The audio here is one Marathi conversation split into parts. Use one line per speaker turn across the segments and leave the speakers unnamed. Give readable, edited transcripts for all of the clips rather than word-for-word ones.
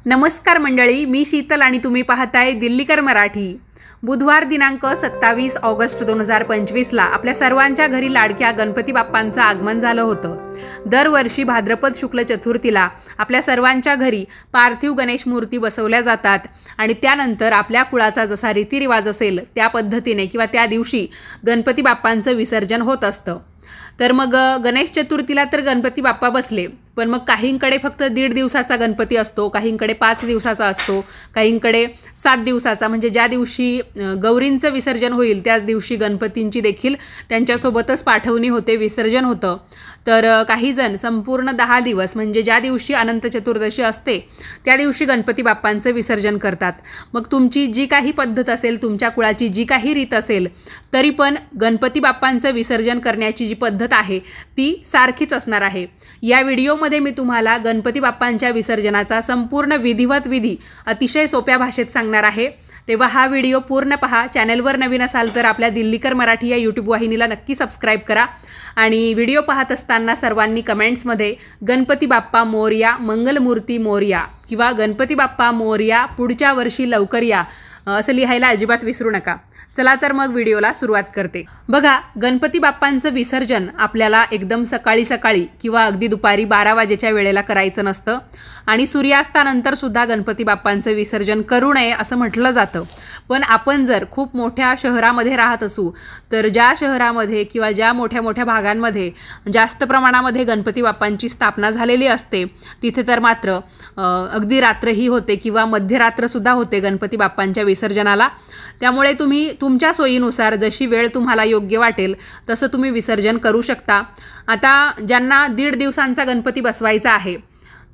नमस्कार मंडळी, मी शीतल आणि तुम्ही पाहताय दिल्लीकर मराठी। बुधवार दिनांक 27 ऑगस्ट 2025ला आपल्या सर्वांच्या घरी लाडक्या गणपती बाप्पांचं आगमन झालं होतं। दरवर्षी भाद्रपद शुक्ल चतुर्थीला आपल्या सर्वांच्या घरी पार्थिव गणेश मूर्ती बसवल्या जातात आणि त्यानंतर आपल्या कुळाचा जसा रीतिरिवाज असेल त्या पद्धतीने किंवा त्या दिवशी गणपती बाप्पांचं विसर्जन होत असतं। तर मग गणेश चतुर्थीला तर गणपती बाप्पा बसले, पण मग काहींकडे फक्त 1.5 दिवसाचा गणपती असतो, काहींकडे 5 दिवसाचा असतो, काहींकडे 7 दिवसाचा। म्हणजे ज्या दिवशी गौरींचं विसर्जन होईल त्याच दिवशी गणपतींची देखील त्यांच्यासोबतच पाठवणी होते, विसर्जन होतं। तर काही जण संपूर्ण 10 दिवस म्हणजे ज्या दिवशी अनंत चतुर्दशी असते त्या दिवशी गणपती बाप्पांचं विसर्जन करतात। मग तुमची जी काही पद्धत असेल, तुमच्या कुळाची जी काही रीत असेल, तरी पण गणपती बाप्पांचं विसर्जन करण्याची जी पद्धत आहे ती सारखीच असणार आहे। या व्हिडिओमध्ये मी तुम्हाला गणपती बाप्पांच्या विसर्जनाचा संपूर्ण विधिवत विधी अतिशय सोप्या भाषेत सांगणार आहे। तेव्हा हा व्हिडिओ पूर्ण पहा। चॅनलवर नवीन असाल तर आपल्या दिल्लीकर मराठी या यूट्यूब वाहिनीला नक्की सबस्क्राइब करा आणि व्हिडिओ पाहत असताना सर्वांनी कमेंट्समध्ये गणपती बाप्पा मोरया, मंगलमूर्ती मोरया किंवा गणपती बाप्पा मोरया, पुढच्या वर्षी लवकर या असं लिहायला अजिबात विसरू नका। चला तर मग व्हिडिओला सुरुवात करते। बघा, गणपती बाप्पांचं विसर्जन आपल्याला एकदम सकाळी सकाळी किंवा अगदी दुपारी 12 वाजेच्या वेळेला करायचं नसतं आणि सूर्यास्तानंतर सुद्धा गणपती बाप्पांचं विसर्जन करू नये असं म्हटलं जातं। पण आपण जर खूप मोठ्या शहरामध्ये राहत असू तर ज्या शहरामध्ये किंवा ज्या मोठ्या मोठ्या भागांमध्ये जास्त प्रमाणामध्ये गणपती बाप्पांची स्थापना झालेली असते तिथे तर मात्र अगदी रात्रही होते किंवा मध्यरात्रसुद्धा होते गणपती बाप्पांच्या विसर्जनाला। त्यामुळे तुम्ही तुमच्या सोयीनुसार जशी वेळ तुम्हाला योग्य वाटेल तसं तुम्ही विसर्जन करू शकता। आता ज्यांना 1.5 दिवसांचा गणपती बसवायचा आहे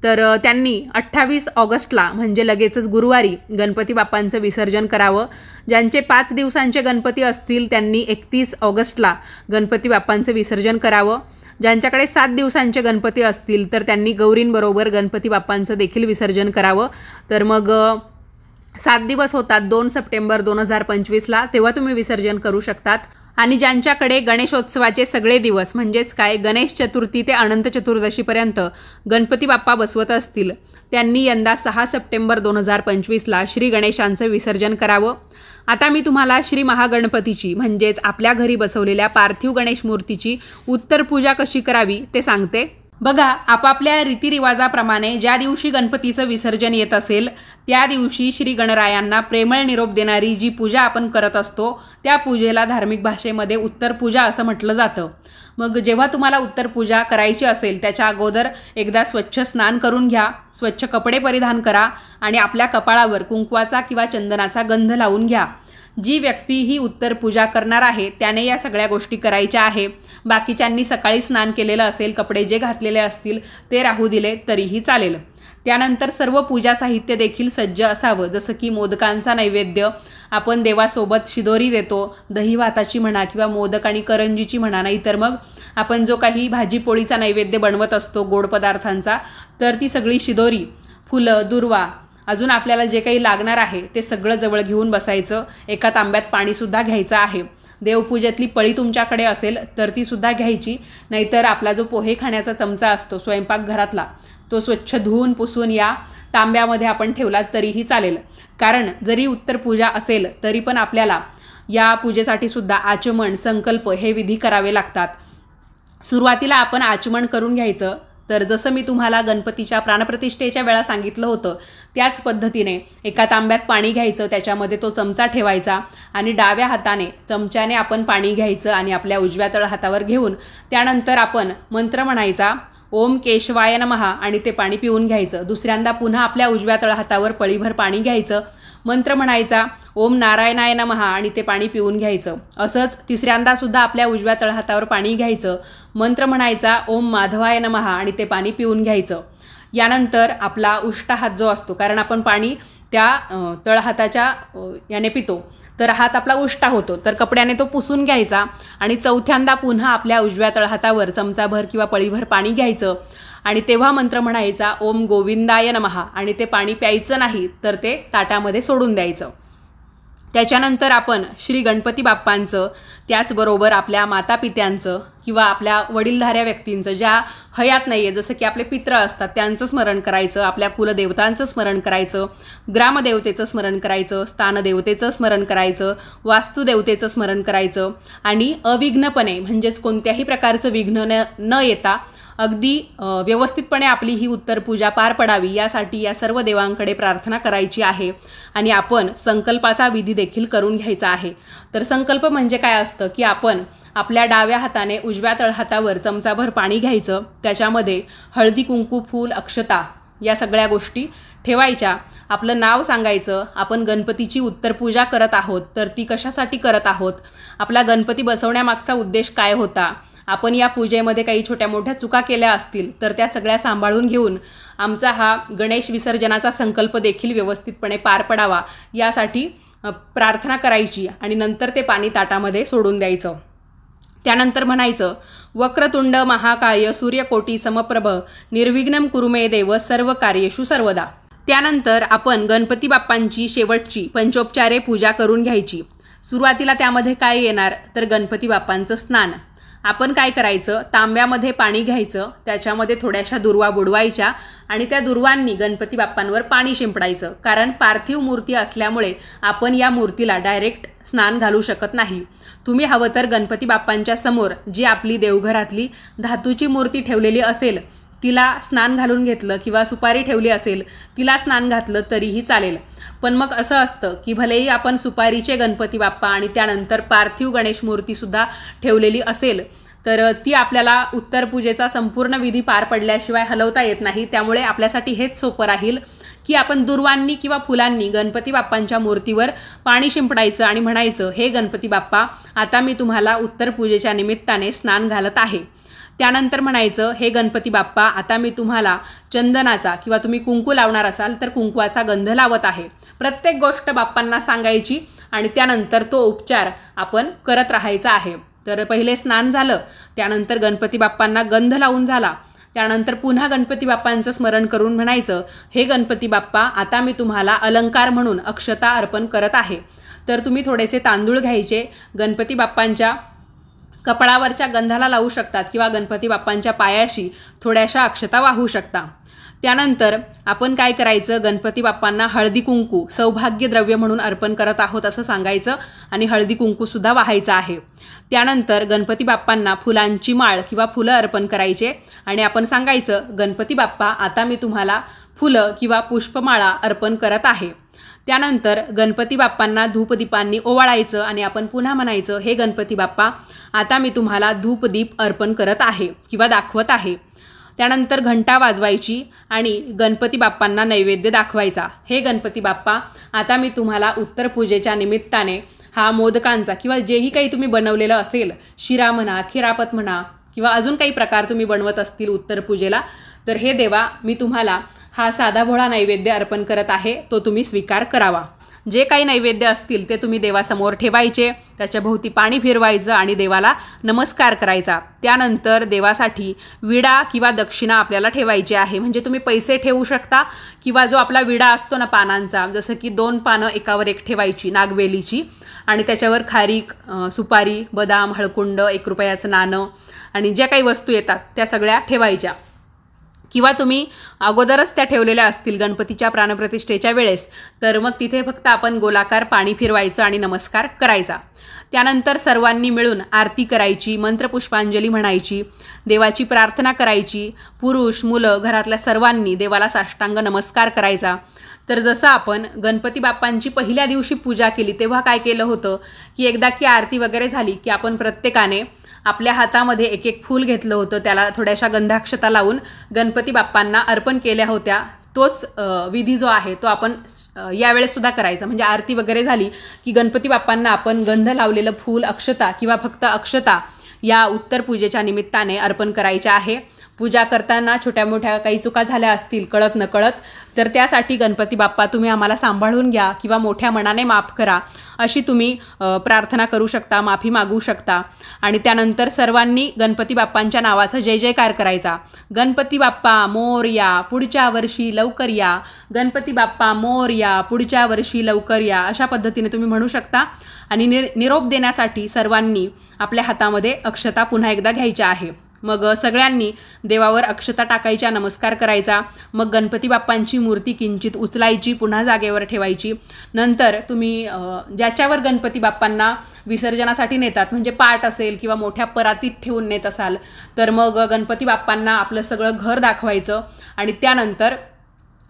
तर त्यांनी 28 ऑगस्टला म्हणजे लगेचच गुरुवारी गणपती बाप्पांचं विसर्जन करावं। ज्यांचे 5 दिवसांचे गणपती असतील त्यांनी 31 ऑगस्टला गणपती बाप्पांचं विसर्जन करावं। ज्यांच्याकडे 7 दिवसांचे गणपती असतील तर त्यांनी गौरींबरोबर गणपती बाप्पांचं देखील विसर्जन करावं। तर मग 7 दिवस होतात 2 सप्टेंबर 2025ला, तेव्हा तुम्ही विसर्जन करू शकतात। आणि ज्यांच्याकडे गणेशोत्सवाचे सगळे दिवस म्हणजेच काय गणेश चतुर्थी ते अनंत चतुर्दशीपर्यंत गणपती बाप्पा बसवत असतील त्यांनी यंदा 6 सप्टेंबर 2025ला श्री गणेशांचं विसर्जन करावं। आता मी तुम्हाला श्री महागणपतीची म्हणजेच आपल्या घरी बसवलेल्या पार्थिव गणेश मूर्तीची उत्तर पूजा कशी करावी ते सांगते। बघा, आपापल्या रीतिरिवाजाप्रमाणे ज्या दिवशी गणपतीचं विसर्जन येत असेल त्या दिवशी श्री गणरायांना प्रेमळ निरोप देणारी जी पूजा आपण करत असतो त्या पूजेला धार्मिक भाषेमध्ये उत्तर पूजा असं म्हटलं जातं। मग जेव्हा तुम्हाला उत्तर पूजा करायची असेल त्याच्या अगोदर एकदा स्वच्छ स्नान करून घ्या, स्वच्छ कपडे परिधान करा आणि आपल्या कपाळावर कुंकवाचा किंवा चंदनाचा गंध लावून घ्या। जी व्यक्ती ही उत्तर पूजा करणार आहे त्याने या सगळ्या गोष्टी करायच्या आहे। बाकीच्यांनी सकाळी स्नान केलेलं असेल, कपडे जे घातलेले असतील ते राहू दिले तरीही चालेल। त्यानंतर सर्व पूजा साहित्य देखील सज्ज असावं, जसं की मोदकांचा नैवेद्य, आपण देवासोबत शिदोरी देतो, दही भाताची म्हणा किंवा मोदक आणि करंजीची म्हणा, नाही तर मग आपण जो काही भाजी पोळीचा नैवेद्य बनवत असतो गोड पदार्थांचा, तर ती सगळी शिदोरी, फुलं, दुर्वा, अजून आपल्याला जे काही लागणार आहे ते सगळं जवळ घेऊन बसायचं। एका तांब्यात पाणीसुद्धा घ्यायचं आहे। देवपूजेतली पळी तुमच्याकडे असेल तर ती सुद्धा घ्यायची, नाहीतर आपला जो पोहे खाण्याचा चमचा असतो स्वयंपाकघरातला तो स्वच्छ धुवून पुसून या तांब्यामध्ये आपण ठेवलात तरीही चालेल। कारण जरी उत्तर पूजा असेल तरी पण आपल्याला या पूजेसाठी सुद्धा आचमन, संकल्प हे विधी करावे लागतात। सुरुवातीला आपण आचमन करून घ्यायचं। तर जसं मी तुम्हाला गणपतीच्या प्राणप्रतिष्ठेच्या वेळा सांगितलं होतं त्याच पद्धतीने एका तांब्यात पाणी घ्यायचं, त्याच्यामध्ये तो चमचा ठेवायचा आणि डाव्या हाताने चमच्याने आपण पाणी घ्यायचं आणि आपल्या उजव्या तळ हातावर घेऊन त्यानंतर आपण मंत्र म्हणायचा, ओम केशवाय नमः, आणि ते पाणी पिऊन घ्यायचं। दुसऱ्यांदा पुन्हा आपल्या उजव्या तळ हातावर पळीभर पाणी घ्यायचं, मंत्र म्हणायचा ओम नारायणाय नमः आणि ते पाणी पिऊन घ्यायचं। असंच तिसऱ्यांदा सुद्धा आपल्या उजव्या तळहातावर पाणी घ्यायचं, मंत्र म्हणायचा ओम माधवाय नमः आणि ते पाणी पिऊन घ्यायचं। यानंतर आपला उष्टा हात जो असतो, कारण आपण पाणी त्या तळहाताच्या याने पितो तर हात आपला उष्टा होतो, तर कपड्याने तो पुसून घ्यायचा आणि चौथ्यांदा पुन्हा आपल्या उजव्या तळहातावर चमचाभर किंवा पळीभर पाणी घ्यायचं आणि तेव्हा मंत्र म्हणायचा ओम गोविंदाय नमः आणि ते पाणी प्यायचं नाही तर ते ताटामध्ये सोडून द्यायचं। त्याच्यानंतर आपण श्री गणपती बाप्पांचं, त्याचबरोबर आपल्या मातापित्यांचं किंवा आपल्या वडीलधाऱ्या व्यक्तींचं ज्या हयात नाही आहे, जसं की आपले पित्र असतात त्यांचं स्मरण करायचं, आपल्या कुलदेवतांचं स्मरण करायचं, ग्रामदेवतेचं स्मरण करायचं, स्थानदेवतेचं स्मरण करायचं, वास्तुदेवतेचं स्मरण करायचं आणि अविघ्नपणे म्हणजेच कोणत्याही प्रकारचं विघ्न न येता अगदी व्यवस्थितपणे आपली ही उत्तर पूजा पार पडावी यासाठी या सर्व देवांकडे प्रार्थना करायची आहे आणि आपण संकल्पाचा विधी देखील करून घ्यायचा आहे। तर संकल्प म्हणजे काय असतं की आपण आपल्या डाव्या हाताने उजव्या तळहातावर चमचाभर पाणी घ्यायचं, त्याच्यामध्ये हळदी कुंकू फूल अक्षता या सगळ्या गोष्टी ठेवायच्या, आपलं नाव सांगायचं, आपण गणपतीची उत्तर पूजा करत आहोत तर ती कशासाठी करत आहोत, आपला गणपती बसवण्यामागचा उद्देश काय होता, आपण या पूजेमध्ये काही छोट्या मोठ्या चुका केल्या असतील तर त्या सगळ्या सांभाळून घेऊन आमचा हा गणेश विसर्जनाचा संकल्प देखील व्यवस्थितपणे पार पडावा यासाठी प्रार्थना करायची आणि नंतर ते पाणी ताटामध्ये सोडून द्यायचं। त्यानंतर म्हणायचं, वक्रतुंड महाकाय सूर्यकोटी समप्रभ निर्विघ्नं कुरु मे देव सर्व कार्येषु सर्वदा। त्यानंतर आपण गणपती बाप्पांची शेवटची पंचोपचारे पूजा करून घ्यायची। सुरुवातीला त्यामध्ये काय येणार तर गणपती बाप्पांचं स्नान। आपण काय करायचं, तांब्यामध्ये पाणी घ्यायचं, त्याच्यामध्ये थोड्याशा दुर्वा बुडवायच्या आणि त्या दुर्वांनी गणपती बाप्पांवर पाणी शिंपडायचं, कारण पार्थिव मूर्ती असल्यामुळे आपण या मूर्तीला डायरेक्ट स्नान घालू शकत नाही। तुम्ही हवं तर गणपती बाप्पांच्या समोर जी आपली देवघरातली धातूची मूर्ती ठेवलेली असेल तिला स्नान घालून घेतलं किंवा सुपारी ठेवली असेल तिला स्नान घातलं तरीही चालेल। पण मग असं असतं की भलेही आपण सुपारीचे गणपती बाप्पा आणि त्यानंतर पार्थिव गणेश मूर्तीसुद्धा ठेवलेली असेल तर ती आपल्याला उत्तर पूजेचा संपूर्ण विधी पार पडल्याशिवाय हलवता येत नाही। त्यामुळे आपल्यासाठी हेच सोपं राहील की आपण दुर्वांनी किंवा फुलांनी गणपती बाप्पांच्या मूर्तीवर पाणी शिंपडायचं आणि म्हणायचं, हे गणपती बाप्पा आता मी तुम्हाला उत्तर पूजेच्या निमित्ताने स्नान घालत आहे। त्यानंतर म्हणायचं, हे गणपती बाप्पा आता मी तुम्हाला चंदनाचा किंवा तुम्ही कुंकू लावणार असाल तर कुंकवाचा गंध लावत आहे। प्रत्येक गोष्ट बाप्पांना सांगायची आणि त्यानंतर तो उपचार आपण करत राहायचा आहे। तर पहिले स्नान झालं, त्यानंतर गणपती बाप्पांना गंध लावून झाला, त्यानंतर पुन्हा गणपती बाप्पांचं स्मरण करून म्हणायचं, हे गणपती बाप्पा आता मी तुम्हाला अलंकार म्हणून अक्षता अर्पण करत आहे। तर तुम्ही थोडेसे तांदूळ घ्यायचे, गणपती बाप्पांच्या कपाळावरच्या गंधाला लावू शकतात किंवा गणपती बाप्पांच्या पायाशी थोड्याशा अक्षता वाहू शकता। त्यानंतर आपण काय करायचं, गणपती बाप्पांना हळदी कुंकू सौभाग्य द्रव्य म्हणून अर्पण करत आहोत असं सांगायचं आणि हळदी कुंकूसुद्धा वाहायचं आहे। त्यानंतर गणपती बाप्पांना फुलांची माळ किंवा फुलं अर्पण करायचे आणि आपण सांगायचं, गणपती बाप्पा आता मी तुम्हाला फुलं किंवा पुष्पमाळा अर्पण करत आहे। त्यानंतर गणपती बाप्पांना धूपदीपांनी ओवाळायचं आणि आपण पुन्हा म्हणायचं, हे गणपती बाप्पा आता मी तुम्हाला धूपदीप अर्पण करत आहे किंवा दाखवत आहे। त्यानंतर घंटा वाजवायची आणि गणपती बाप्पांना नैवेद्य दाखवायचा, हे गणपती बाप्पा आता मी तुम्हाला उत्तर पूजेच्या निमित्ताने हा मोदकांचा किंवा जेही काही तुम्ही बनवलेलं असेल, शिरा म्हणा, खिरापत म्हणा किंवा अजून काही प्रकार तुम्ही बनवत असतील उत्तर पूजेला, तर हे देवा मी तुम्हाला हा साधा भोळा नैवेद्य अर्पण करत आहे, तो तुम्ही स्वीकार करावा। जे काही नैवेद्य असतील ते तुम्ही देवासमोर ठेवायचे, त्याच्या भोवती पाणी फिरवायचं आणि देवाला नमस्कार करायचा। त्यानंतर देवासाठी विडा किंवा दक्षिणा आपल्याला ठेवायची आहे, म्हणजे तुम्ही पैसे ठेवू शकता किंवा जो आपला विडा असतो ना पानांचा, जसं की 2 पानं एकावर एक ठेवायची नागवेलीची आणि त्याच्यावर खारीक, सुपारी, बदाम, हळकुंड, 1 रुपयाचं नाणं आणि ज्या काही वस्तू येतात त्या सगळ्या ठेवायच्या किंवा तुम्ही अगोदरच त्या ठेवलेल्या असतील गणपतीच्या प्राणप्रतिष्ठेच्या वेळेस तर मग तिथे फक्त आपण गोलाकार पाणी फिरवायचं आणि नमस्कार करायचा। त्यानंतर सर्वांनी मिळून आरती करायची, मंत्रपुष्पांजली म्हणायची, देवाची प्रार्थना करायची, पुरुष मुलं घरातल्या सर्वांनी देवाला साष्टांग नमस्कार करायचा। तर जसं आपण गणपती बाप्पांची पहिल्या दिवशी पूजा केली तेव्हा काय केलं होतं की एकदा की आरती वगैरे झाली की आपण प्रत्येकाने आपल्या हातामध्ये एक एक फूल घेतलं होतं, त्याला थोड्याशा गंधाक्षता लावून गणपती बाप्पांना अर्पण केल्या होत्या। तोच विधी जो आहे तो आपण यावेळेस सुद्धा करायचा, म्हणजे आरती वगैरे झाली की गणपती बाप्पांना आपण गंध लावलेलं फूल अक्षता किंवा फक्त अक्षता या उत्तर पूजेच्या निमित्ताने अर्पण करायच्या आहे। पूजा करताना छोट्या मोठ्या काही चुका झाल्या असतील कळत नकळत, तर त्यासाठी गणपती बाप्पा तुम्ही आम्हाला सांभाळून घ्या किंवा मोठ्या मनाने माफ करा अशी तुम्ही प्रार्थना करू शकता, माफी मागू शकता. आणि त्यानंतर सर्वांनी गणपती बाप्पांच्या नावाचा जय जयकार करायचा. गणपती बाप्पा मोरया, पुढच्या वर्षी लवकर या. गणपती बाप्पा मोरया, पुढच्या वर्षी लवकर या. अशा पद्धतीने तुम्ही म्हणू शकता. आणि निरोप देण्यासाठी सर्वांनी आपल्या हातामध्ये अक्षता पुन्हा एकदा घ्यायच्या आहे. मग सगळ्यांनी देवावर अक्षता टाकायच्या, नमस्कार करायचा. मग गणपती बाप्पांची मूर्ती किंचित उचलायची, पुन्हा जागेवर ठेवायची. नंतर तुम्ही ज्याच्यावर गणपती बाप्पांना विसर्जनासाठी नेतात, म्हणजे पाट असेल किंवा मोठ्या परातीत ठेवून नेत असाल, तर मग गणपती बाप्पांना आपलं सगळं घर दाखवायचं. आणि त्यानंतर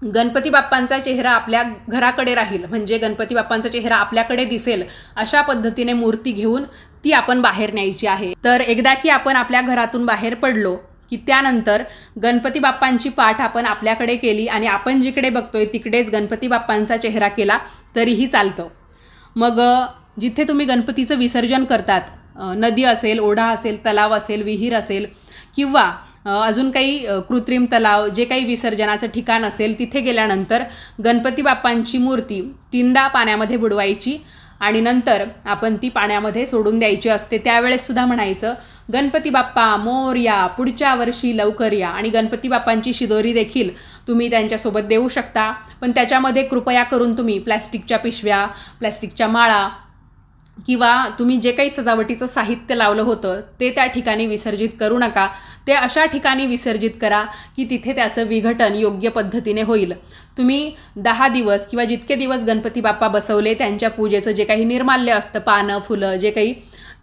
गणपती बाप्पांचा चेहरा आपल्या घराकडे राहील, म्हणजे गणपती बाप्पांचा चेहरा आपल्याकडे दिसेल अशा पद्धतीने मूर्ती घेऊन ती आपण बाहेर न्यायची आहे. तर एकदा की आपण आपल्या घरातून बाहेर पडलो की त्यानंतर गणपती बाप्पांची पाठ आपण आपल्याकडे केली आणि आपण जिकडे बघतोय तिकडेच गणपती बाप्पांचा चेहरा केला तरीही चालतं. मग जिथे तुम्ही गणपतीचं विसर्जन करतात, नदी असेल, ओढा असेल, तलाव असेल, विहीर असेल किंवा अजून काही कृत्रिम तलाव, जे काही विसर्जनाचं ठिकाण असेल, तिथे गेल्यानंतर गणपती बाप्पांची मूर्ती 3दा पाण्यामध्ये बुडवायची आणि नंतर आपण ती पाण्यामध्ये सोडून द्यायची असते. त्यावेळेस सुद्धा म्हणायचं गणपती बाप्पा मोरया, पुढच्या वर्षी लवकर या. आणि गणपती बाप्पांची शिदोरी देखील तुम्ही त्यांच्यासोबत देऊ शकता, पण त्याच्यामध्ये कृपया करून तुम्ही प्लॅस्टिकच्या पिशव्या, प्लॅस्टिकच्या माळा किंवा तुम्ही जे काही सजावटीचं साहित्य लावलं होतं ते त्या ठिकाणी विसर्जित करू नका. ते अशा ठिकाणी विसर्जित करा की तिथे त्याचं विघटन योग्य पद्धतीने होईल. तुम्ही 10 दिवस किंवा जितके दिवस गणपती बाप्पा बसवले त्यांच्या पूजेचं जे काही निर्माल्य असतं, पानं, फुलं, जे काही,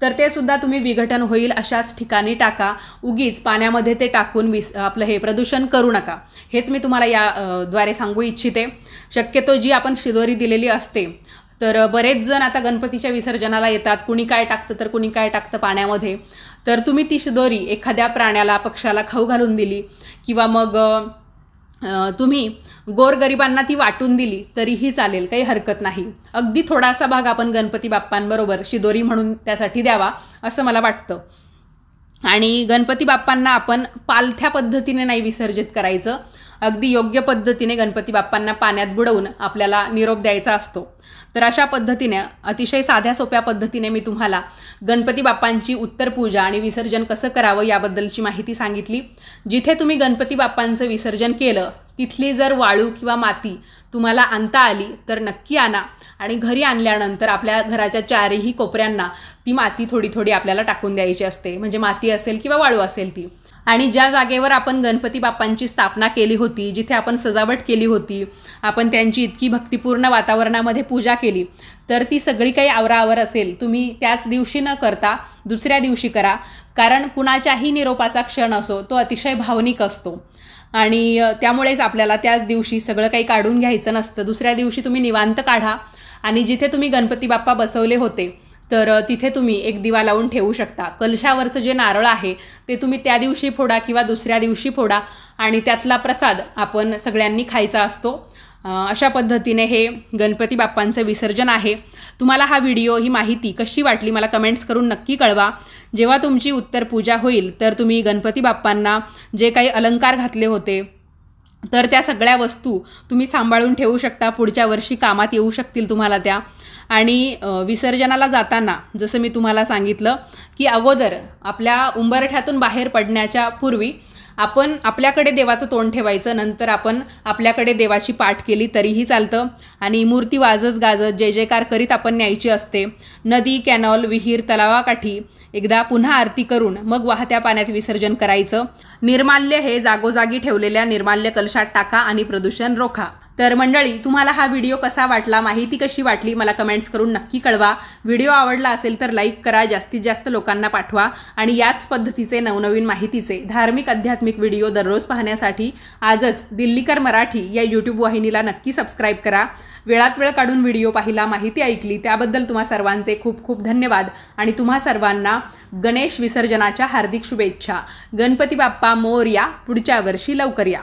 तर ते सुद्धा तुम्ही विघटन होईल अशाच ठिकाणी टाका. उगीच पाण्यामध्ये ते टाकून आपलं हे प्रदूषण करू नका. हेच मी तुम्हाला याद्वारे सांगू इच्छिते. शक्यतो जी आपण शिदोरी दिलेली असते, तर बरेच जण आता गणपतीच्या विसर्जनाला येतात, कुणी काय टाकतं तर कुणी काय टाकतं पाण्यामध्ये, तर तुम्ही ती शिदोरी एखाद्या प्राण्याला, पक्षाला खाऊ घालून दिली किंवा मग तुम्ही गोरगरिबांना ती वाटून दिली तरीही चालेल, काही हरकत नाही. अगदी थोडासा भाग आपण गणपती बाप्पांबरोबर शिदोरी म्हणून त्यासाठी द्यावा असं मला वाटतं. आणि गणपती बाप्पांना आपण पालथ्या पद्धतीने नाही विसर्जित करायचं, अगदी योग्य पद्धतीने गणपती बाप्पांना पाण्यात बुडवून आपल्याला निरोप द्यायचा असतो. तर अशा पद्धतीने अतिशय साध्या सोप्या पद्धतीने मी तुम्हाला गणपती बाप्पांची उत्तर पूजा आणि विसर्जन कसं करावं याबद्दलची माहिती सांगितली. जिथे तुम्ही गणपती बाप्पांचं विसर्जन केलं तिथली जर वाळू किंवा माती तुम्हाला आणता आली तर नक्की आणा. आणि घरी आणल्यानंतर आपल्या घराच्या चारही कोपऱ्यांना ती माती थोडी थोडी आपल्याला टाकून द्यायची असते, म्हणजे माती असेल किंवा वाळू असेल ती. आणि ज्या जागेवर आपण गणपती बाप्पांची स्थापना केली होती, जिथे आपण सजावट केली होती, आपण त्यांची इतकी भक्तिपूर्ण वातावरणामध्ये पूजा केली, तर ती सगळी काही आवराआवर असेल तुम्ही त्याच दिवशी न करता दुसऱ्या दिवशी करा. कारण कुणाच्याही निरोपाचा क्षण असो तो अतिशय भावनिक असतो आणि त्यामुळेच आपल्याला त्याच दिवशी सगळं काही काढून घ्यायचं नसतं. दुसऱ्या दिवशी तुम्ही निवांत काढा आणि जिथे तुम्ही गणपती बाप्पा बसवले होते तर तिथे तुम्ही एक दिवा लावून ठेवू शकता. कलशावरचं जे नारळ आहे ते तुम्ही त्या दिवशी फोडा किंवा दुसऱ्या दिवशी फोडा आणि त्यातला प्रसाद आपण सगळ्यांनी खायचा असतो. अशा पद्धतीने हे गणपती बाप्पांचं विसर्जन आहे. तुम्हाला हा व्हिडिओ, ही माहिती कशी वाटली मला कमेंट्स करून नक्की कळवा. जेव्हा तुमची उत्तर पूजा होईल तर तुम्ही गणपती बाप्पांना जे काही अलंकार घातले होते तर त्या सगळ्या वस्तू तुम्ही सांभाळून ठेवू शकता. पुढच्या वर्षी कामात येऊ शकतील तुम्हाला त्या. आणि विसर्जनाला जाताना जसं मी तुम्हाला सांगितलं की अगोदर आपल्या उंबरठ्यातून बाहेर पडण्याच्या पूर्वी आपण आपल्याकडे देवाचं तोंड ठेवायचं. नंतर आपण आपल्याकडे देवाची पाठ केली तरीही चालतं. आणि मूर्ती वाजत गाजत जय जयकार करीत आपण न्यायची असते. नदी, कॅनॉल, विहीर, तलावाकाठी एकदा पुन्हा आरती करून मग वाहत्या पाण्यात विसर्जन करायचं. निर्माल्य हे जागोजागी ठेवलेल्या निर्माल्य कलशात टाका आणि प्रदूषण रोखा. तर मंडळी, तुम्हाला हा व्हिडिओ कसा वाटला, माहिती कशी वाटली मला कमेंट्स करून नक्की कळवा. व्हिडिओ आवडला असेल तर लाईक करा, जास्तीत जास्त लोकांना पाठवा. आणि याच पद्धतीचे नवनवीन माहितीचे धार्मिक आध्यात्मिक व्हिडिओ दररोज पाहण्यासाठी आजच दिल्लीकर मराठी या यूट्यूब वाहिनीला नक्की सबस्क्राईब करा. वेळात वेळ काढून व्हिडिओ पाहिला, माहिती ऐकली त्याबद्दल तुम्हा सर्वांचे खूप खूप धन्यवाद. आणि तुम्हा सर्वांना गणेश विसर्जनाच्या हार्दिक शुभेच्छा. गणपती बाप्पा मोरया, पुढच्या वर्षी लवकर या.